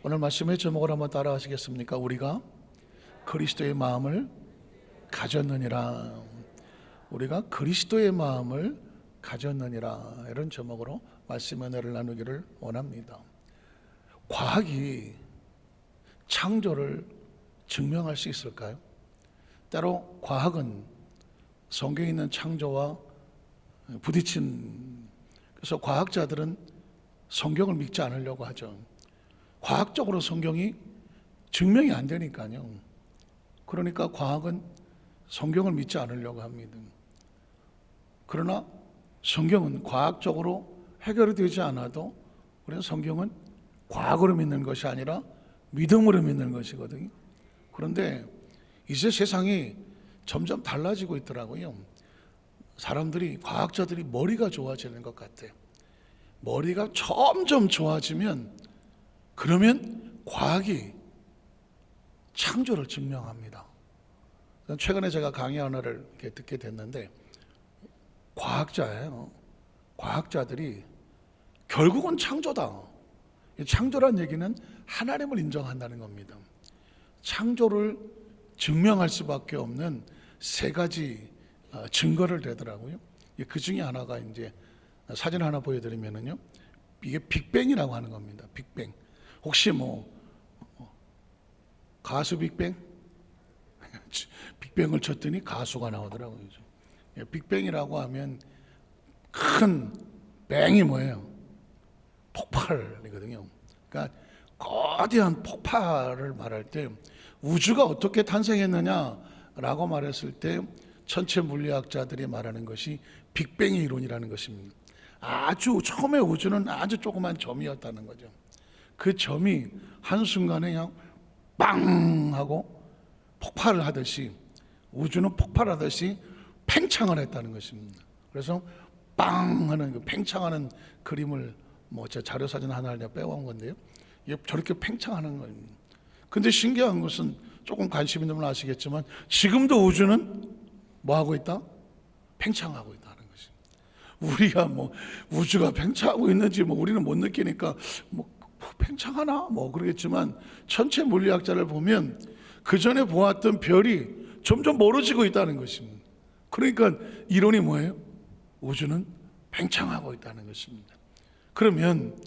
오늘 말씀의 제목을 한번 따라 하시겠습니까? 우리가 그리스도의 마음을 가졌느니라. 우리가 그리스도의 마음을 가졌느니라. 이런 제목으로 말씀의 은혜를 나누기를 원합니다. 과학이 창조를 증명할 수 있을까요? 때로 과학은 성경에 있는 창조와 부딪힌, 그래서 과학자들은 성경을 믿지 않으려고 하죠. 과학적으로 성경이 증명이 안 되니까요. 그러니까 과학은 성경을 믿지 않으려고 합니다. 그러나 성경은 과학적으로 해결이 되지 않아도 우리는 성경은 과학으로 믿는 것이 아니라 믿음으로 믿는 것이거든요. 그런데 이제 세상이 점점 달라지고 있더라고요. 사람들이, 과학자들이 머리가 좋아지는 것 같아요. 머리가 점점 좋아지면 그러면 과학이 창조를 증명합니다. 최근에 제가 강의 하나를 이렇게 듣게 됐는데, 과학자예요. 과학자들이 결국은 창조다. 창조란 얘기는 하나님을 인정한다는 겁니다. 창조를 증명할 수밖에 없는 세 가지 증거를 대더라고요. 그 중에 하나가 이제 사진 하나 보여드리면은요, 이게 빅뱅이라고 하는 겁니다. 빅뱅. 혹시 가수 빅뱅? 빅뱅을 쳤더니 가수가 나오더라고요. 빅뱅이라고 하면 큰 뱅이 뭐예요? 폭발이거든요. 그러니까 거대한 폭발을 말할 때 우주가 어떻게 탄생했느냐라고 말했을 때 천체 물리학자들이 말하는 것이 빅뱅의 이론이라는 것입니다. 아주 처음에 우주는 아주 조그만 점이었다는 거죠. 그 점이 한순간에 그냥 빵 하고 폭발을 하듯이, 우주는 폭발하듯이 팽창을 했다는 것입니다. 그래서 빵 하는 그 팽창하는 그림을 제 자료 사진 하나를 빼온 건데요, 이게 저렇게 팽창하는 겁니다. 근데 신기한 것은, 조금 관심 있는 분은 아시겠지만 지금도 우주는 뭐 하고 있다? 팽창하고 있다는 것입니다. 우리가 우주가 팽창하고 있는지 우리는 못 느끼니까 팽창하나 그러겠지만, 천체 물리학자를 보면 그 전에 보았던 별이 점점 멀어지고 있다는 것입니다. 그러니까 이론이 뭐예요? 우주는 팽창하고 있다는 것입니다. 그러면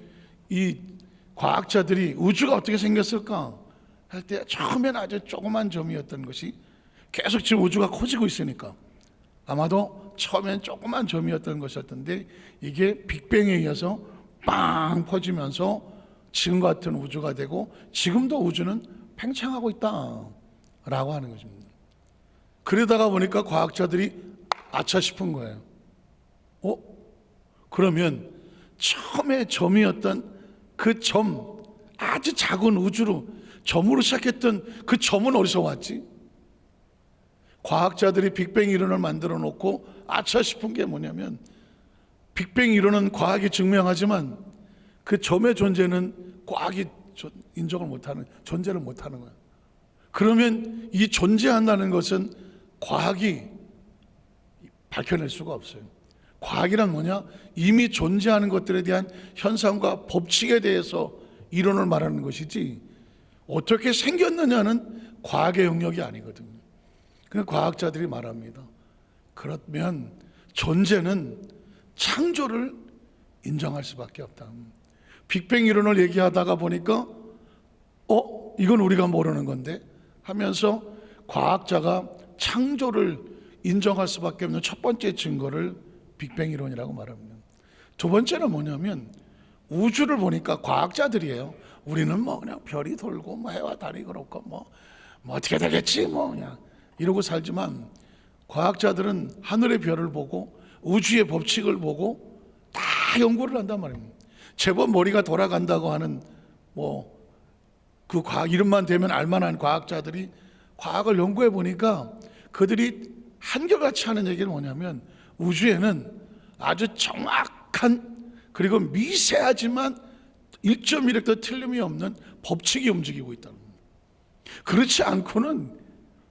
이 과학자들이 우주가 어떻게 생겼을까 할 때, 처음엔 아주 조그만 점이었던 것이 계속 지금 우주가 커지고 있으니까 아마도 처음엔 조그만 점이었던 것이었던데, 이게 빅뱅에 의해서 빵 퍼지면서 지금 같은 우주가 되고, 지금도 우주는 팽창하고 있다라고 하는 것입니다. 그러다가 보니까 과학자들이 아차 싶은 거예요. 그러면 처음에 점이었던 그 점, 아주 작은 우주로 점으로 시작했던 그 점은 어디서 왔지? 과학자들이 빅뱅 이론을 만들어 놓고 아차 싶은 게 뭐냐면, 빅뱅 이론은 과학이 증명하지만 그 점의 존재는 과학이 인정을 못하는, 존재를 못하는 거예요. 그러면 이 존재한다는 것은 과학이 밝혀낼 수가 없어요. 과학이란 뭐냐? 이미 존재하는 것들에 대한 현상과 법칙에 대해서 이론을 말하는 것이지, 어떻게 생겼느냐는 과학의 영역이 아니거든요. 그래서 과학자들이 말합니다. 그러면 존재는 창조를 인정할 수밖에 없다. 빅뱅 이론을 얘기하다가 보니까 이건 우리가 모르는 건데 하면서, 과학자가 창조를 인정할 수밖에 없는 첫 번째 증거를 빅뱅 이론이라고 말합니다. 두 번째는 뭐냐면, 우주를 보니까 과학자들이에요. 우리는 그냥 별이 돌고 해와 달이 그렇고 어떻게 되겠지 그냥 이러고 살지만, 과학자들은 하늘의 별을 보고 우주의 법칙을 보고 다 연구를 한단 말입니다. 제법 머리가 돌아간다고 하는 그 과학 이름만 되면 알만한 과학자들이 과학을 연구해 보니까, 그들이 한결같이 하는 얘기는 뭐냐면, 우주에는 아주 정확한, 그리고 미세하지만 1.1획도 틀림이 없는 법칙이 움직이고 있다는 겁니다. 그렇지 않고는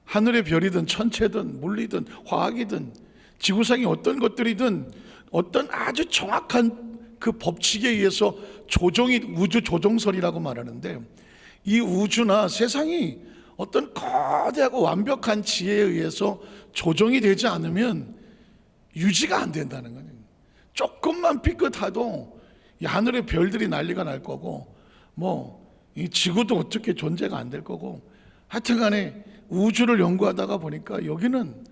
하늘의 별이든 천체든 물리든 화학이든 지구상의 어떤 것들이든 어떤 아주 정확한 그 법칙에 의해서 조정이, 우주 조종설이라고 말하는데, 이 우주나 세상이 어떤 거대하고 완벽한 지혜에 의해서 조정이 되지 않으면 유지가 안 된다는 거예요. 조금만 삐끗해도 이 하늘의 별들이 난리가 날 거고, 이 지구도 어떻게 존재가 안 될 거고, 하여튼 간에 우주를 연구하다가 보니까 여기는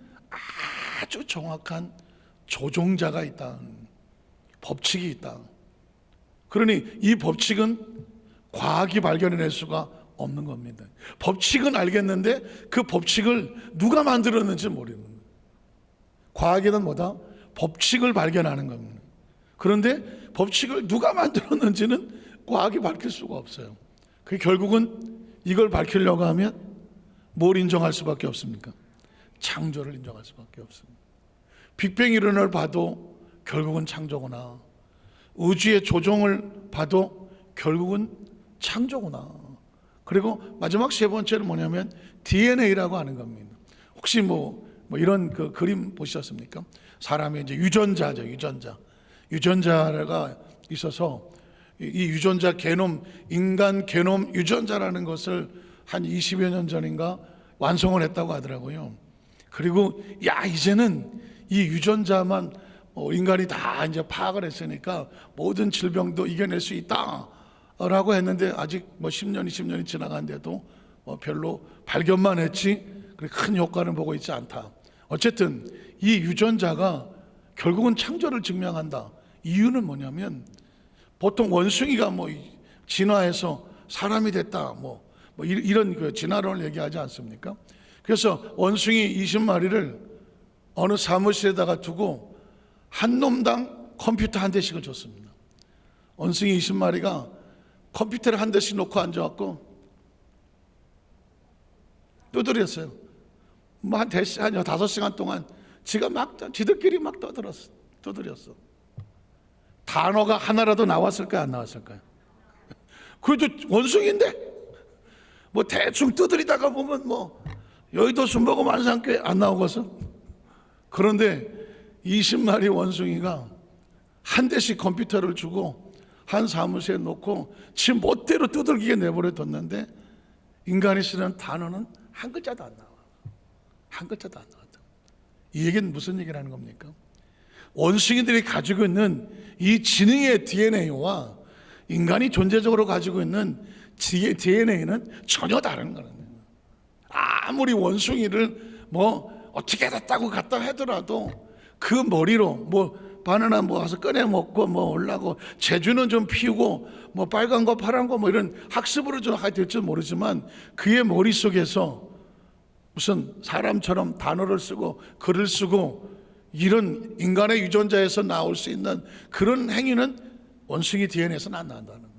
아주 정확한 조종자가 있다, 법칙이 있다. 그러니 이 법칙은 과학이 발견해낼 수가 없는 겁니다. 법칙은 알겠는데 그 법칙을 누가 만들었는지 모르는 거예요. 과학에는 뭐다? 법칙을 발견하는 겁니다. 그런데 법칙을 누가 만들었는지는 과학이 밝힐 수가 없어요. 그 결국은 이걸 밝히려고 하면 뭘 인정할 수밖에 없습니까? 창조를 인정할 수밖에 없습니다. 빅뱅 이론을 봐도 결국은 창조구나. 우주의 조종을 봐도 결국은 창조구나. 그리고 마지막 세 번째는 뭐냐면 DNA라고 하는 겁니다. 혹시 뭐 이런 그 그림 보셨습니까? 사람의 이제 유전자죠, 유전자가 있어서 이 유전자 게놈, 인간 게놈 유전자라는 것을 한 20여 년 전인가 완성을 했다고 하더라고요. 그리고 이제는 이 유전자만 인간이 다 이제 파악을 했으니까 모든 질병도 이겨낼 수 있다라고 했는데 아직 10년, 20년이 지나간데도 별로 발견만 했지 큰 효과는 보고 있지 않다. 어쨌든 이 유전자가 결국은 창조를 증명한다. 이유는 뭐냐면 보통 원숭이가 진화해서 사람이 됐다 이런 그 진화론을 얘기하지 않습니까? 그래서 원숭이 20마리를 어느 사무실에다가 두고 한 놈당 컴퓨터 한 대씩을 줬습니다. 원숭이 20마리가 컴퓨터를 한 대씩 놓고 앉아갖고 두드렸어요. 한 5시간 동안 지들끼리 막 두드렸어. 단어가 하나라도 나왔을까요? 안 나왔을까요? 그래도 원숭이인데 대충 두드리다가 보면 여의도 순복음 안산교회 안 나오겠어? 그런데 20마리 원숭이가 한 대씩 컴퓨터를 주고 한 사무실에 놓고 지 멋대로 두들기게 내버려 뒀는데 인간이 쓰는 단어는 한 글자도 안 나와. 한 글자도 안 나왔다. 이 얘기는 무슨 얘기를 하는 겁니까? 원숭이들이 가지고 있는 이 지능의 DNA와 인간이 존재적으로 가지고 있는 DNA는 전혀 다른 거예요. 아무리 원숭이를 어떻게 됐다고 갖다 하더라도 그 머리로 바나나 와서 꺼내 먹고 올라고 제주는 좀 피우고 빨간 거 파란 거 이런 학습으로 좀 하게 될지 모르지만 그의 머릿속에서 무슨 사람처럼 단어를 쓰고 글을 쓰고 이런 인간의 유전자에서 나올 수 있는 그런 행위는 원숭이 DNA에서는 안 나온다는 거예요.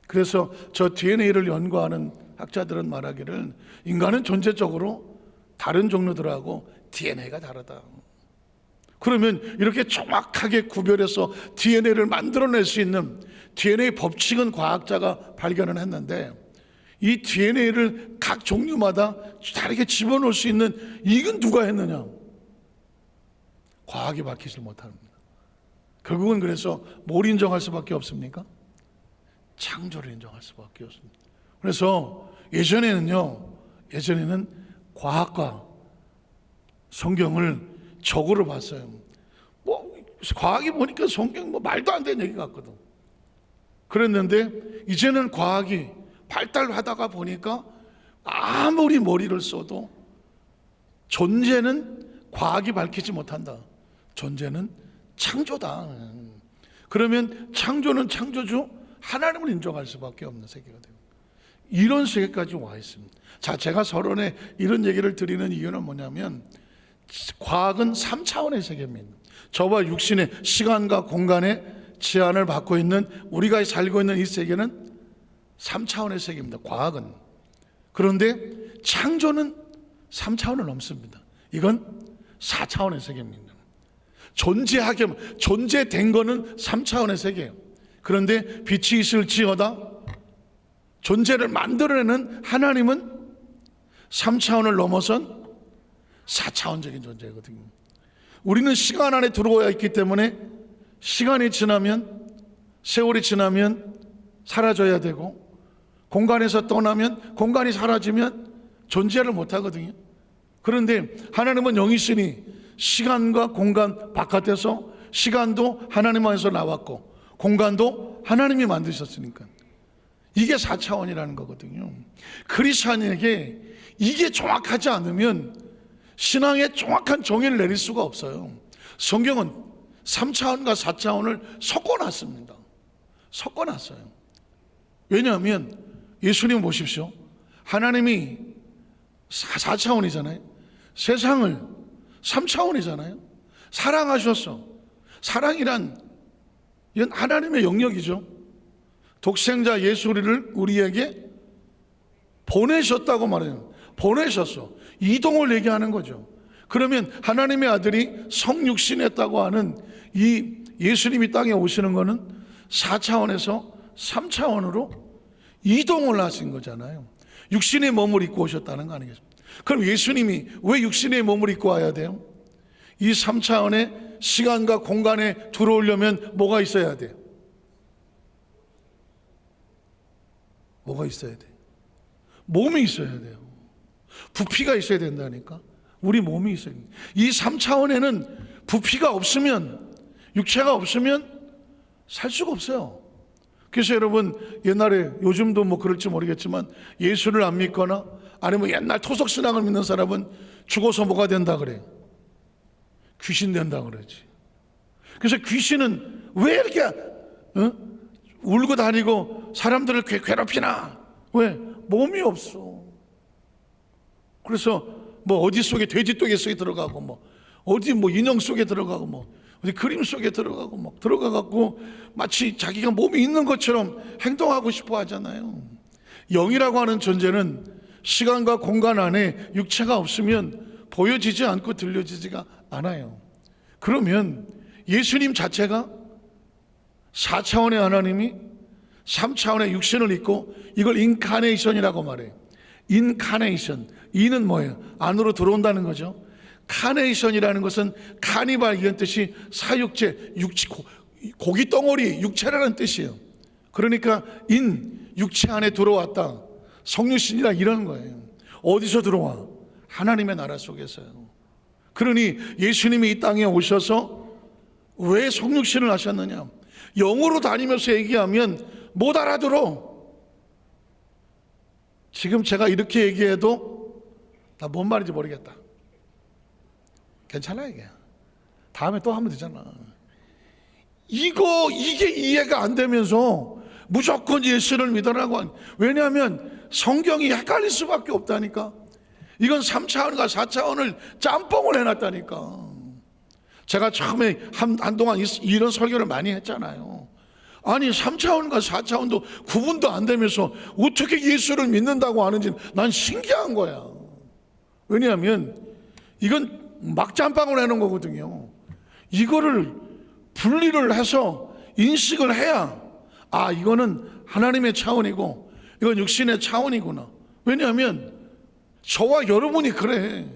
그래서 저 DNA를 연구하는 학자들은 말하기를 인간은 존재적으로 다른 종류들하고 DNA가 다르다. 그러면 이렇게 정확하게 구별해서 DNA를 만들어낼 수 있는 DNA 법칙은 과학자가 발견을 했는데 이 DNA를 각 종류마다 다르게 집어넣을 수 있는 이건 누가 했느냐? 과학이 밝히지 못합니다. 결국은 그래서 뭘 인정할 수밖에 없습니까? 창조를 인정할 수밖에 없습니다. 그래서 예전에는 과학과 성경을 적으로 봤어요. 과학이 보니까 성경 말도 안 되는 얘기 같거든. 그랬는데 이제는 과학이 발달하다가 보니까 아무리 머리를 써도 존재는 과학이 밝히지 못한다. 존재는 창조다. 그러면 창조는 창조주 하나님을 인정할 수밖에 없는 세계가 돼요. 이런 세계까지 와 있습니다. 자, 제가 서론에 이런 얘기를 드리는 이유는 뭐냐면 과학은 3차원의 세계입니다. 저와 육신의 시간과 공간의 제한을 받고 있는 우리가 살고 있는 이 세계는 3차원의 세계입니다. 과학은. 그런데 창조는 3차원을 넘습니다. 이건 4차원의 세계입니다. 존재된 거는 3차원의 세계예요. 그런데 빛이 있을지어다 존재를 만들어내는 하나님은 3차원을 넘어선 4차원적인 존재거든요. 우리는 시간 안에 들어와 있기 때문에 시간이 지나면 세월이 지나면 사라져야 되고 공간에서 떠나면, 공간이 사라지면 존재를 못하거든요. 그런데 하나님은 영이시니 시간과 공간 바깥에서, 시간도 하나님 안에서 나왔고 공간도 하나님이 만드셨으니까 이게 4차원이라는 거거든요. 크리스찬에게 이게 정확하지 않으면 신앙에 정확한 정의를 내릴 수가 없어요. 성경은 3차원과 4차원을 섞어놨습니다. 섞어놨어요. 왜냐하면 예수님 보십시오. 하나님이 4차원이잖아요. 세상을 3차원이잖아요. 사랑하셨어. 사랑이란 이건 하나님의 영역이죠. 독생자 예수를 우리에게 보내셨다고 말해요. 보내셨어. 이동을 얘기하는 거죠. 그러면 하나님의 아들이 성육신했다고 하는 이 예수님이 땅에 오시는 거는 4차원에서 3차원으로 이동을 하신 거잖아요. 육신의 몸을 입고 오셨다는 거 아니겠습니까? 그럼 예수님이 왜 육신의 몸을 입고 와야 돼요? 이 3차원의 시간과 공간에 들어오려면 뭐가 있어야 돼요? 뭐가 있어야 돼요? 몸이 있어야 돼요. 부피가 있어야 된다니까. 우리 몸이 있어야 됩니다. 이 3차원에는 부피가 없으면, 육체가 없으면 살 수가 없어요. 그래서 여러분, 옛날에, 요즘도 뭐 그럴지 모르겠지만 예수를 안 믿거나 아니면 옛날 토속신앙을 믿는 사람은 죽어서 뭐가 된다 그래요? 귀신 된다 그러지. 그래서 귀신은 왜 이렇게 울고 다니고 사람들을 괴롭히나? 왜? 몸이 없어. 그래서 뭐 어디 속에, 돼지 똥 속에 들어가고, 뭐 어디 뭐 인형 속에 들어가고, 뭐 어디 그림 속에 들어가고, 막 들어가갖고 마치 자기가 몸이 있는 것처럼 행동하고 싶어 하잖아요. 영이라고 하는 존재는 시간과 공간 안에 육체가 없으면 보여지지 않고 들려지지가 않아요. 그러면 예수님 자체가 4차원의 하나님이 3차원의 육신을 입고, 이걸 인카네이션이라고 말해요. 인카네이션. 이는 뭐예요? 안으로 들어온다는 거죠. 카네이션이라는 것은 카니발, 이런 뜻이 사육제, 육체, 고기 덩어리, 육체라는 뜻이에요. 그러니까 육체 안에 들어왔다. 성육신이라 이런 거예요. 어디서 들어와? 하나님의 나라 속에서요. 그러니 예수님이 이 땅에 오셔서 왜 성육신을 하셨느냐? 영으로 다니면서 얘기하면 못 알아들어. 지금 제가 이렇게 얘기해도 나 뭔 말인지 모르겠다. 괜찮아, 이게. 다음에 또 하면 되잖아. 이게 이해가 안 되면서 무조건 예수를 믿으라고 왜냐하면 성경이 헷갈릴 수밖에 없다니까. 이건 3차원과 4차원을 짬뽕을 해놨다니까. 제가 처음에 한동안 이런 설교를 많이 했잖아요. 아니 3차원과 4차원도 구분도 안 되면서 어떻게 예수를 믿는다고 하는지 난 신기한 거야. 왜냐하면 이건 막 짬뽕을 해놓은 거거든요. 이거를 분리를 해서 인식을 해야, 아, 이거는 하나님의 차원이고 이건 육신의 차원이구나. 왜냐하면 저와 여러분이 그래.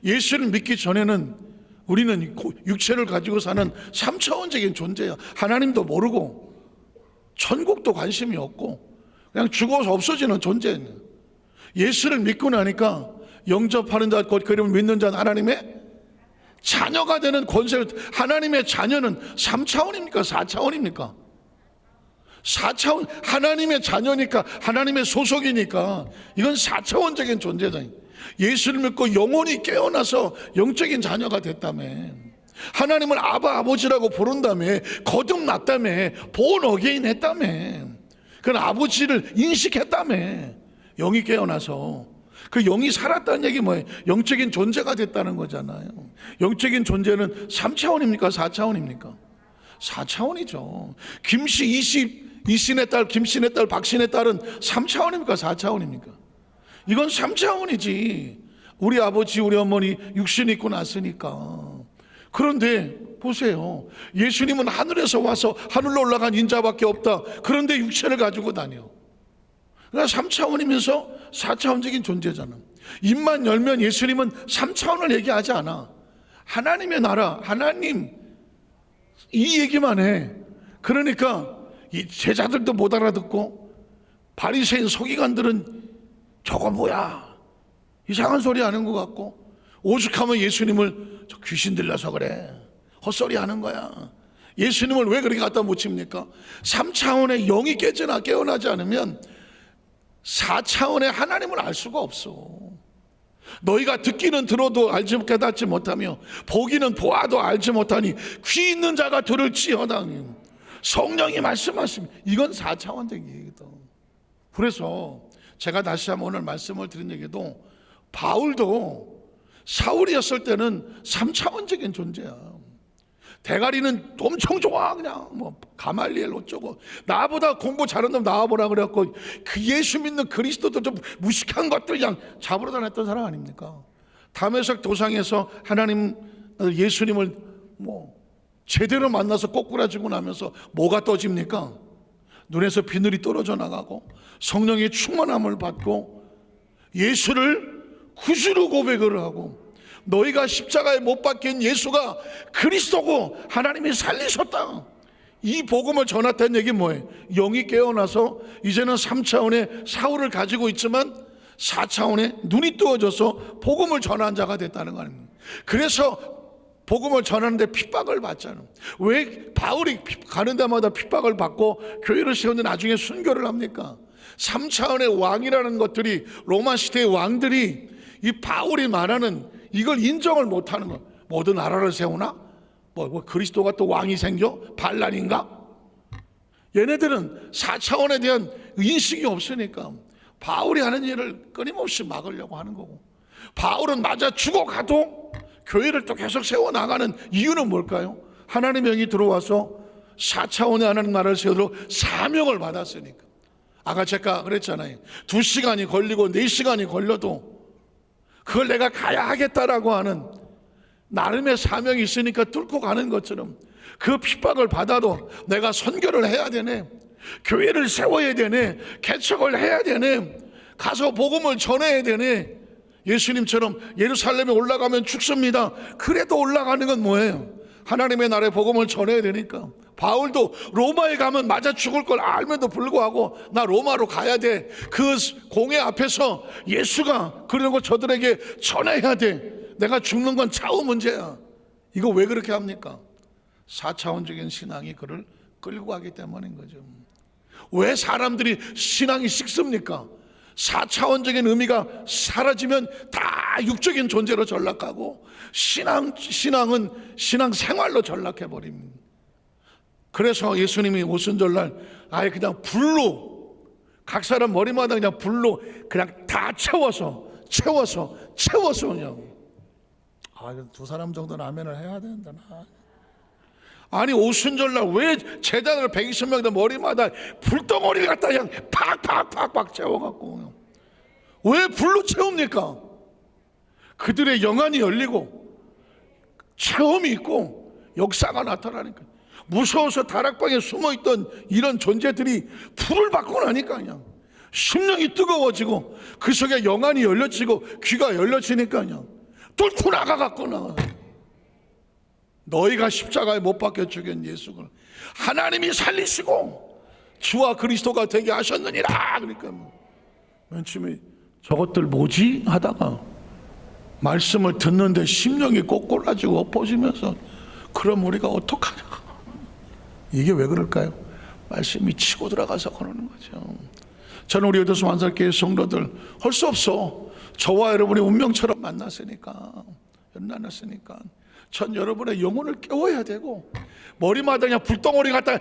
예수를 믿기 전에는 우리는 육체를 가지고 사는 3차원적인 존재야. 하나님도 모르고 천국도 관심이 없고 그냥 죽어서 없어지는 존재야. 예수를 믿고 나니까 영접하는 자, 곧 그름을 믿는 자는 하나님의 자녀가 되는 권세를. 하나님의 자녀는 3차원입니까? 4차원입니까? 4차원. 하나님의 자녀니까, 하나님의 소속이니까 이건 4차원적인 존재다. 예수를 믿고 영혼이 깨어나서 영적인 자녀가 됐다며. 하나님을 아버지라고 부른다며. 거듭났다며. 본 어게인 했다며. 그건 아버지를 인식했다며. 영이 깨어나서. 그 영이 살았다는 얘기 뭐예요? 영적인 존재가 됐다는 거잖아요. 영적인 존재는 3차원입니까? 4차원입니까? 4차원이죠. 이신의 딸, 김신의 딸, 박신의 딸은 3차원입니까? 4차원입니까? 이건 3차원이지. 우리 아버지, 우리 어머니 육신 입고 났으니까. 그런데 보세요. 예수님은 하늘에서 와서 하늘로 올라간 인자밖에 없다. 그런데 육체를 가지고 다녀. 그러니까 3차원이면서 4차원적인 존재잖아. 입만 열면 예수님은 3차원을 얘기하지 않아. 하나님의 나라, 하나님, 이 얘기만 해. 그러니까 이 제자들도 못 알아듣고 바리새인 서기관들은 저거 뭐야, 이상한 소리 하는 것 같고, 오죽하면 예수님을 저 귀신 들려서 그래, 헛소리 하는 거야. 예수님을 왜 그렇게 갖다 묻힙니까? 3차원의 영이 깨어나지 않으면 4차원의 하나님을 알 수가 없어. 너희가 듣기는 들어도 깨닫지 못하며 보기는 보아도 알지 못하니 귀 있는 자가 들을지어다. 성령이 말씀하십니다. 이건 4차원적인 얘기다. 그래서 제가 다시 한번 오늘 말씀을 드린 얘기도, 바울도 사울이었을 때는 3차원적인 존재야. 대가리는 엄청 좋아. 그냥 뭐 가말리엘 어쩌고, 나보다 공부 잘하는 놈 나와보라 그래갖고 그 예수 믿는 그리스도도 좀 무식한 것들 그냥 잡으러 다녔던 사람 아닙니까? 다메섹 도상에서 하나님 예수님을 뭐 제대로 만나서 꼬꾸라지고 나면서 뭐가 떠집니까? 눈에서 비늘이 떨어져 나가고 성령의 충만함을 받고 예수를 구주로 고백을 하고, 너희가 십자가에 못 박힌 예수가 그리스도고 하나님이 살리셨다, 이 복음을 전했다는 얘기 뭐예요? 영이 깨어나서 이제는 3차원의 사울을 가지고 있지만 4차원의 눈이 뜨어져서 복음을 전한 자가 됐다는 거 아닙니까? 그래서 복음을 전하는데 핍박을 받잖아. 왜 바울이 가는 데마다 핍박을 받고 교회를 세우는데 나중에 순교를 합니까? 3차원의 왕이라는 것들이, 로마 시대의 왕들이 이 바울이 말하는 이걸 인정을 못하는 거야. 모든 나라를 세우나? 뭐 그리스도가 또 왕이 생겨? 반란인가? 얘네들은 4차원에 대한 인식이 없으니까 바울이 하는 일을 끊임없이 막으려고 하는 거고, 바울은 맞아 죽어가도 교회를 또 계속 세워나가는 이유는 뭘까요? 하나님의 영이 들어와서 4차원의 하나님 나라를 세우도록 사명을 받았으니까. 아까 제가 그랬잖아요. 2시간이 걸리고 4시간이 걸려도 그걸 내가 가야 하겠다라고 하는 나름의 사명이 있으니까 뚫고 가는 것처럼, 그 핍박을 받아도 내가 선교를 해야 되네, 교회를 세워야 되네, 개척을 해야 되네, 가서 복음을 전해야 되네. 예수님처럼 예루살렘에 올라가면 죽습니다. 그래도 올라가는 건 뭐예요? 하나님의 나라의 복음을 전해야 되니까. 바울도 로마에 가면 맞아 죽을 걸 알면도 불구하고 나 로마로 가야 돼, 그 공회 앞에서 예수가 그런 거 저들에게 전해야 돼, 내가 죽는 건 차후 문제야. 이거 왜 그렇게 합니까? 4차원적인 신앙이 그를 끌고 가기 때문인 거죠. 왜 사람들이 신앙이 식습니까? 4차원적인 의미가 사라지면 다 육적인 존재로 전락하고 신앙은 신앙생활로 전락해버립니다. 그래서 예수님이 오순절날 아예 그냥 불로, 각 사람 머리마다 그냥 불로 그냥 다 채워서 그냥, 두 사람 정도는 아멘을 해야 된다. 아니 오순절날 왜 제단을 120명들 머리마다 불덩어리를 갖다 그냥 팍팍팍팍 채워갖고 왜 불로 채웁니까? 그들의 영안이 열리고 체험이 있고 역사가 나타나니까. 무서워서 다락방에 숨어있던 이런 존재들이 불을 받고 나니까 그냥 심령이 뜨거워지고 그 속에 영안이 열려지고 귀가 열려지니까 그냥 뚫고 나가갖고 나가. 너희가 십자가에 못 박혀 죽인 예수를 하나님이 살리시고 주와 그리스도가 되게 하셨느니라. 그러니까 맨 처음에 저것들 뭐지 하다가 말씀을 듣는데 심령이 꼬꾸라지고 엎어지면서, 그럼 우리가 어떡하냐, 이게 왜 그럴까요? 말씀이 치고 들어가서 그러는 거죠. 저는 우리 여도수 만살교회 성도들 할 수 없어. 저와 여러분이 운명처럼 만났으니까 전 여러분의 영혼을 깨워야 되고, 머리마다 그냥 불덩어리 갖다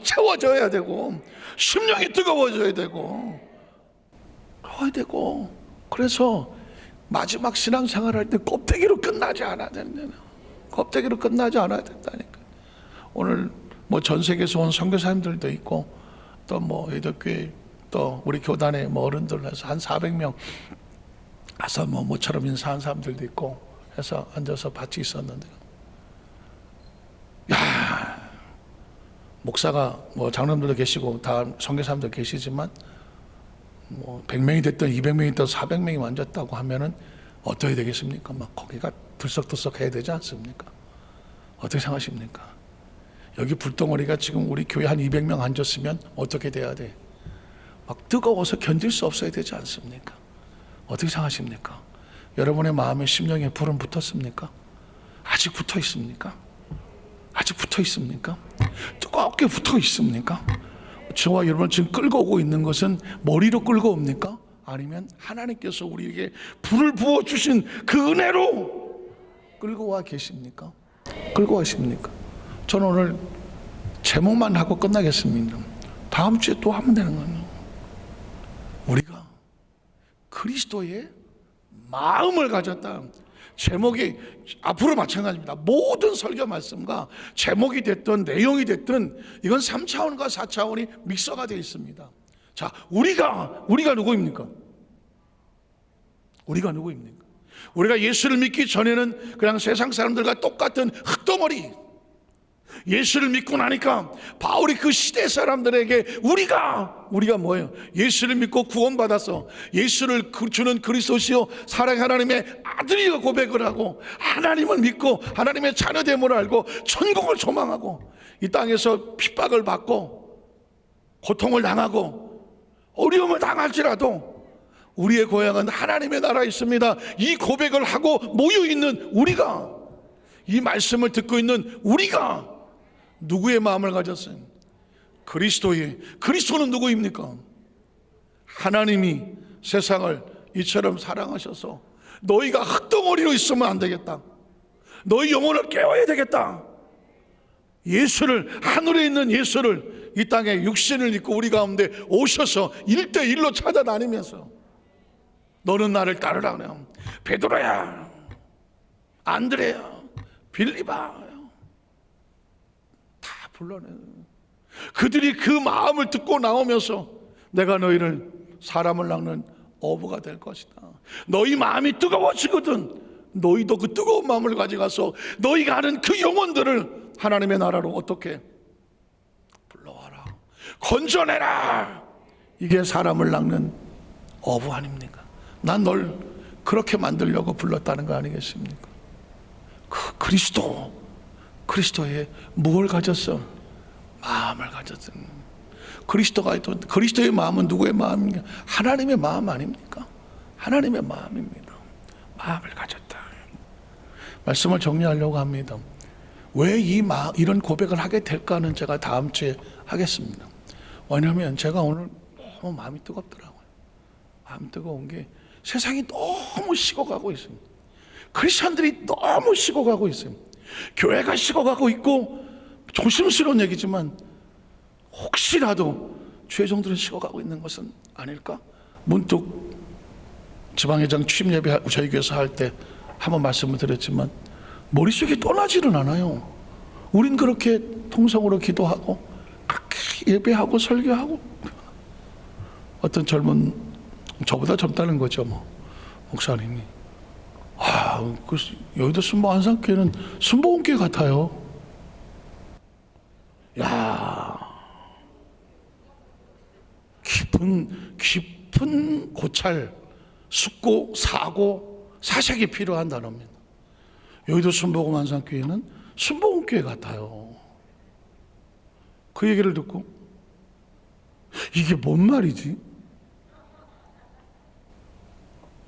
채워져야 되고, 심령이 뜨거워져야 되고, 그래서 마지막 신앙생활 할 때 껍데기로 끝나지 않아야 된다니까. 오늘 뭐 전 세계에서 온 선교사님들도 있고, 또 뭐 여덟교회 또 우리 교단의 뭐 어른들 해서 한 400명 가서 뭐 모처럼 인사한 사람들도 있고 해서 앉아서 같이 있었는데요. 야, 목사가 뭐 장로님들도 계시고 다 선교사님도 계시지만 뭐 100명이 됐든 200명이 됐든 400명이 앉았다고 하면은 어떻게 되겠습니까? 막 거기가 들썩들썩 해야 되지 않습니까? 어떻게 생각하십니까? 여기 불덩어리가 지금 우리 교회 한 200명 앉았으면 어떻게 돼야 돼? 막 뜨거워서 견딜 수 없어야 되지 않습니까? 어떻게 생각하십니까? 여러분의 마음에 심령에 불은 붙었습니까? 아직 붙어 있습니까? 아직 붙어 있습니까? 뜨겁게 붙어 있습니까? 저와 여러분 지금 끌고 오고 있는 것은 머리로 끌고 옵니까? 아니면 하나님께서 우리에게 불을 부어주신 그 은혜로 끌고 와 계십니까? 끌고 가십니까? 저는 오늘 제목만 하고 끝나겠습니다. 다음 주에 또 하면 되는 거예요. 우리가 그리스도의 마음을 가졌다. 제목이 앞으로 마찬가지입니다. 모든 설교 말씀과 제목이 됐든 내용이 됐든 이건 3차원과 4차원이 믹서가 되어 있습니다. 자, 우리가 누구입니까? 우리가 누구입니까? 우리가 예수를 믿기 전에는 그냥 세상 사람들과 똑같은 흙덩어리, 예수를 믿고 나니까 바울이 그 시대 사람들에게 우리가 뭐예요? 예수를 믿고 구원받아서 예수를 주는 그리스도시요 사랑 하나님의 아들이여 고백을 하고 하나님을 믿고 하나님의 자녀됨을 알고 천국을 소망하고 이 땅에서 핍박을 받고 고통을 당하고 어려움을 당할지라도 우리의 고향은 하나님의 나라에 있습니다. 이 고백을 하고 모여있는 우리가, 이 말씀을 듣고 있는 우리가 누구의 마음을 가졌어요? 그리스도는 누구입니까? 하나님이 세상을 이처럼 사랑하셔서 너희가 흙덩어리로 있으면 안 되겠다, 너희 영혼을 깨워야 되겠다, 예수를, 하늘에 있는 예수를 이 땅에 육신을 입고 우리 가운데 오셔서 1대1로 찾아다니면서 너는 나를 따르라 그래요. 베드로야, 안드레야, 빌립아 다 불러내. 그들이 그 마음을 듣고 나오면서 내가 너희를 사람을 낚는 어부가 될 것이다. 너희 마음이 뜨거워지거든 너희도 그 뜨거운 마음을 가져가서 너희가 아는 그 영혼들을 하나님의 나라로 어떻게 불러와라, 건져내라. 이게 사람을 낚는 어부 아닙니까? 난 널 그렇게 만들려고 불렀다는 거 아니겠습니까? 그 그리스도의 무엇을 가졌어? 마음을 가졌어. 그리스도의 마음은 누구의 마음입니까? 하나님의 마음 아닙니까? 하나님의 마음입니다. 마음을 가졌다. 말씀을 정리하려고 합니다. 왜 이런 고백을 하게 될까는 제가 다음 주에 하겠습니다. 왜냐하면 제가 오늘 너무 마음이 뜨겁더라고요. 마음 뜨거운 게 세상이 너무 식어가고 있습니다. 크리스천들이 너무 식어가고 있어요. 교회가 식어가고 있고, 조심스러운 얘기지만 혹시라도 죄종들은 식어가고 있는 것은 아닐까? 문득 지방회장 취임 예배 저희 교회에서 할 때 한번 말씀을 드렸지만 머릿속이 떠나지는 않아요. 우린 그렇게 통성으로 기도하고 그렇게 예배하고 설교하고, 어떤 저보다 젊다는 거죠, 목사님이. 여의도 순복 안산교회는 순복음교회 같아요. 야, 깊은 고찰, 숙고, 사색이 필요한 단어입니다. 여의도 순복음 안산교회는 순복음교회 같아요. 그 얘기를 듣고 이게 뭔 말이지?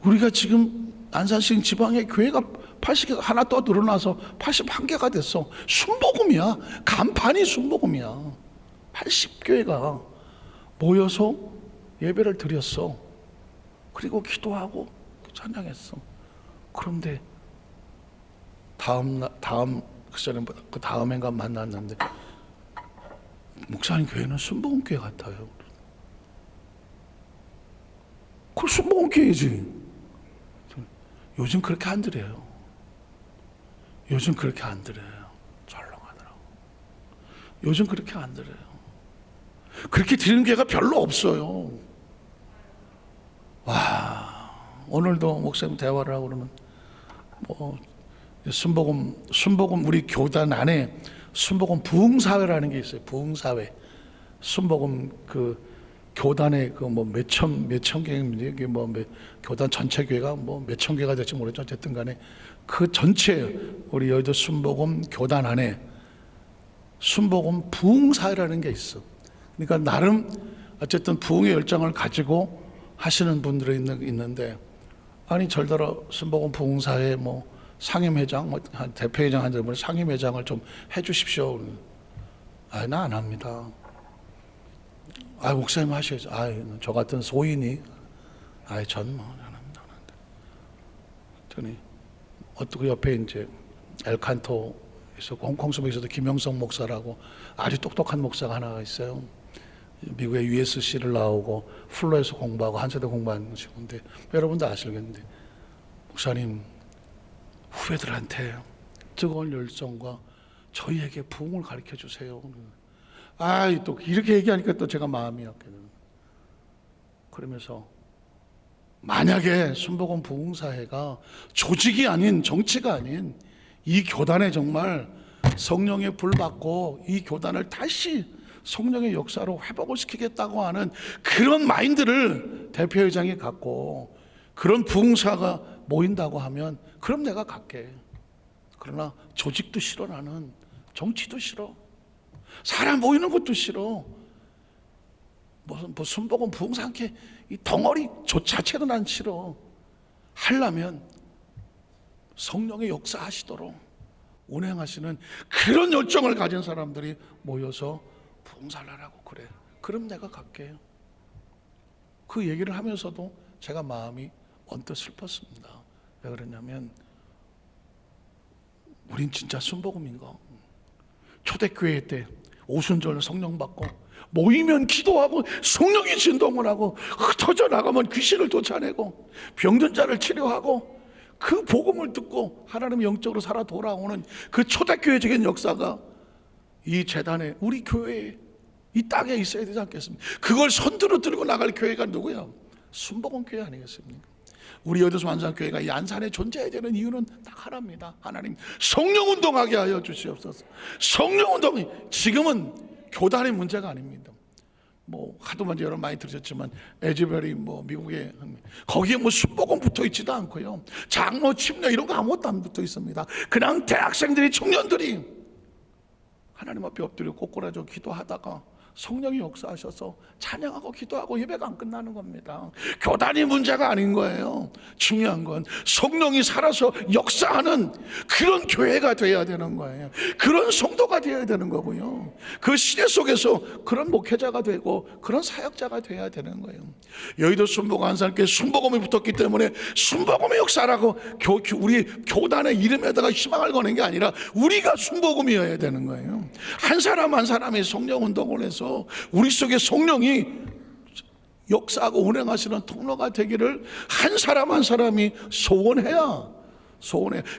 우리가 지금 안산시 지방의 교회가 80개가 하나 더 늘어나서 81개가 됐어. 순복음이야. 간판이 순복음이야. 80교회가 모여서 예배를 드렸어. 그리고 기도하고 찬양했어. 그런데 그 다음엔가 만났는데 목사님 교회는 순복음교회 같아요. 그 순복음교회지. 요즘 그렇게 안 드려요. 요즘 그렇게 안 드려요. 절렁하더라고. 요즘 그렇게 안 드려요. 그렇게 드리는 교회가 별로 없어요. 와, 오늘도 목사님 대화를 하고 그러면 순복음 우리 교단 안에 순복음 부흥사회라는 게 있어요. 부흥사회. 순복음 교단에 몇천 개인데, 이게 교단 전체 교회가 몇천 개가 될지 모르겠죠. 어쨌든 간에 그 전체 우리 여의도 순복음 교단 안에 순복음 부흥사회라는 게 있어. 그러니까 나름 어쨌든 부흥의 열정을 가지고 하시는 분들이 있는데, 아니 절대로 순복음 부흥사의 뭐 상임회장, 뭐 대표회장 한 분 상임회장을 좀 해주십시오. 아, 나 안 합니다. 아, 목사님 하셔야죠. 아, 저 같은 소인이, 아, 전 뭐 안 합니다. 그랬더니 어떻게 옆에 이제 엘칸토에서 홍콩 수목에서도 김영성 목사라고 아주 똑똑한 목사가 하나가 있어요. 미국의 USC를 나오고 플로에서 공부하고 한세대 공부하는 친구인데, 여러분도 아시겠는데, 목사님 후배들한테 뜨거운 열정과 저희에게 부흥을 가르쳐 주세요. 아, 또 이렇게 얘기하니까 또 제가 마음이 약해요. 그러면서 만약에 순복음 부흥사회가 조직이 아닌, 정치가 아닌 이 교단에 정말 성령의 불 받고 이 교단을 다시 성령의 역사로 회복을 시키겠다고 하는 그런 마인드를 대표회장이 갖고 그런 부흥사가 모인다고 하면, 그럼 내가 갈게. 그러나 조직도 싫어. 나는 정치도 싫어. 사람 모이는 것도 싫어. 무슨 순복음 부흥사 함께 이 덩어리 자체도 난 싫어. 하려면 성령의 역사하시도록 운행하시는 그런 열정을 가진 사람들이 모여서 부흥사를 하라고 그래. 그럼 내가 갈게요. 그 얘기를 하면서도 제가 마음이 언뜻 슬펐습니다. 왜 그러냐면, 우린 진짜 순복음인가? 초대교회 때 오순절 성령 받고 모이면 기도하고 성령이 진동을 하고, 흩어져 나가면 귀신을 쫓아내고 병든 자를 치료하고, 그 복음을 듣고 하나님 영적으로 살아 돌아오는 그 초대교회적인 역사가 이 재단에, 우리 교회에, 이 땅에 있어야 되지 않겠습니까? 그걸 선두로 들고 나갈 교회가 누구야? 순복음 교회 아니겠습니까? 우리 여도수 완산교회가 이 안산에 존재해야 되는 이유는 딱 하나입니다. 하나님 성령 운동하게 하여 주시옵소서. 성령 운동이 지금은 교단의 문제가 아닙니다. 뭐 하도 먼저 여러분 많이 들으셨지만 에즈벨이 뭐 미국에, 거기에 뭐 순복음 붙어 있지도 않고요, 장로 침례 이런 거 아무것도 안 붙어 있습니다. 그냥 대학생들이, 청년들이 하나님 앞에 엎드려 꼬꾸라져 기도하다가 성령이 역사하셔서 찬양하고 기도하고 예배가 안 끝나는 겁니다. 교단이 문제가 아닌 거예요. 중요한 건 성령이 살아서 역사하는 그런 교회가 되어야 되는 거예요. 그런 성도가 되어야 되는 거고요. 그 시대 속에서 그런 목회자가 되고 그런 사역자가 되어야 되는 거예요. 여의도 순복음 안산교회 순복음이 붙었기 때문에 순복음의 역사라고 우리 교단의 이름에다가 희망을 거는 게 아니라 우리가 순복음이어야 되는 거예요. 한 사람 한 사람이 성령 운동을 해서 우리 속에 성령이 역사하고 운행하시는 통로가 되기를 한 사람 한 사람이 소원해.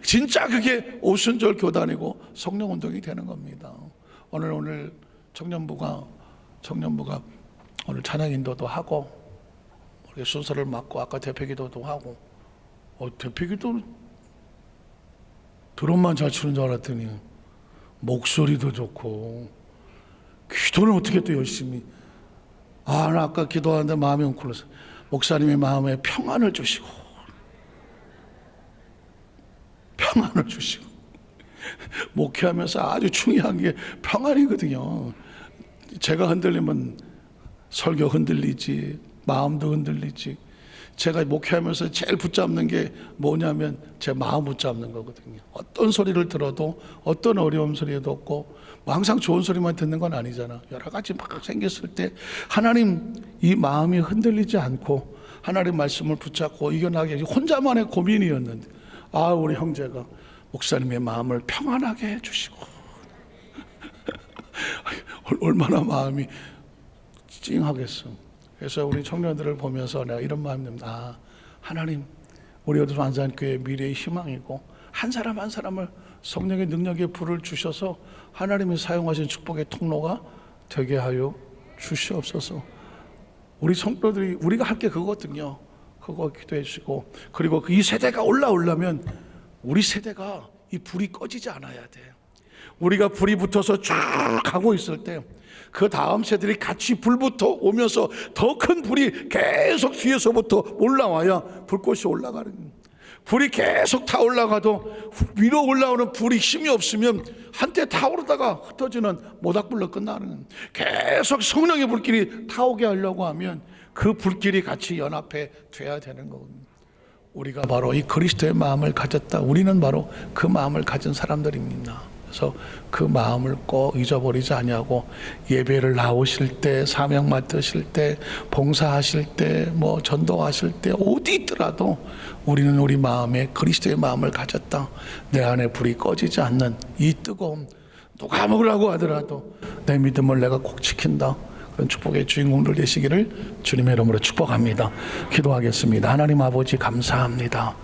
진짜 그게 오순절 교단이고 성령 운동이 되는 겁니다. 오늘 청년부가 오늘 찬양 인도도 하고 우리 순서를 맡고 아까 대표기도도 하고, 대표기도 드럼만 잘 치는 줄 알았더니 목소리도 좋고 기도는 어떻게 또 열심히. 나 아까 기도하는데 마음이 웅크러서 목사님의 마음에 평안을 주시고 목회하면서 아주 중요한 게 평안이거든요. 제가 흔들리면 설교 흔들리지, 마음도 흔들리지. 제가 목회하면서 제일 붙잡는 게 뭐냐면 제 마음 붙잡는 거거든요. 어떤 소리를 들어도, 어떤 어려운 소리도 없고, 뭐 항상 좋은 소리만 듣는 건 아니잖아. 여러 가지 막 생겼을 때 하나님 이 마음이 흔들리지 않고 하나님 말씀을 붙잡고 이겨나가기, 혼자만의 고민이었는데, 우리 형제가 목사님의 마음을 평안하게 해주시고 얼마나 마음이 찡하겠어. 그래서 우리 청년들을 보면서 내가 이런 마음이 듭니다. 하나님, 우리 여도수 안산교회의 미래의 희망이고, 한 사람 한 사람을 성령의 능력의 불을 주셔서 하나님이 사용하신 축복의 통로가 되게 하여 주시옵소서. 우리 성도들이, 우리가 할 게 그거거든요. 그거 기도해 주시고, 그리고 이 세대가 올라오려면 우리 세대가 이 불이 꺼지지 않아야 돼. 우리가 불이 붙어서 쫙 가고 있을 때 그 다음 세대들이 같이 불부터 오면서 더 큰 불이 계속 뒤에서부터 올라와야 불꽃이 올라가는. 불이 계속 타올라가도 위로 올라오는 불이 힘이 없으면 한때 타오르다가 흩어지는 모닥불로 끝나는, 계속 성령의 불길이 타오게 하려고 하면 그 불길이 같이 연합해 돼야 되는 거거든요. 우리가 바로 이 그리스도의 마음을 가졌다. 우리는 바로 그 마음을 가진 사람들입니다. 그래서 그 마음을 꼭 잊어버리지 아니하고 예배를 나오실 때, 사명 맡으실 때, 봉사하실 때, 뭐 전도하실 때 어디 있더라도 우리는 우리 마음에 그리스도의 마음을 가졌다. 내 안에 불이 꺼지지 않는 이 뜨거움, 누가 먹으라고 하더라도 내 믿음을 내가 꼭 지킨다. 그런 축복의 주인공들 되시기를 주님의 이름으로 축복합니다. 기도하겠습니다. 하나님 아버지 감사합니다.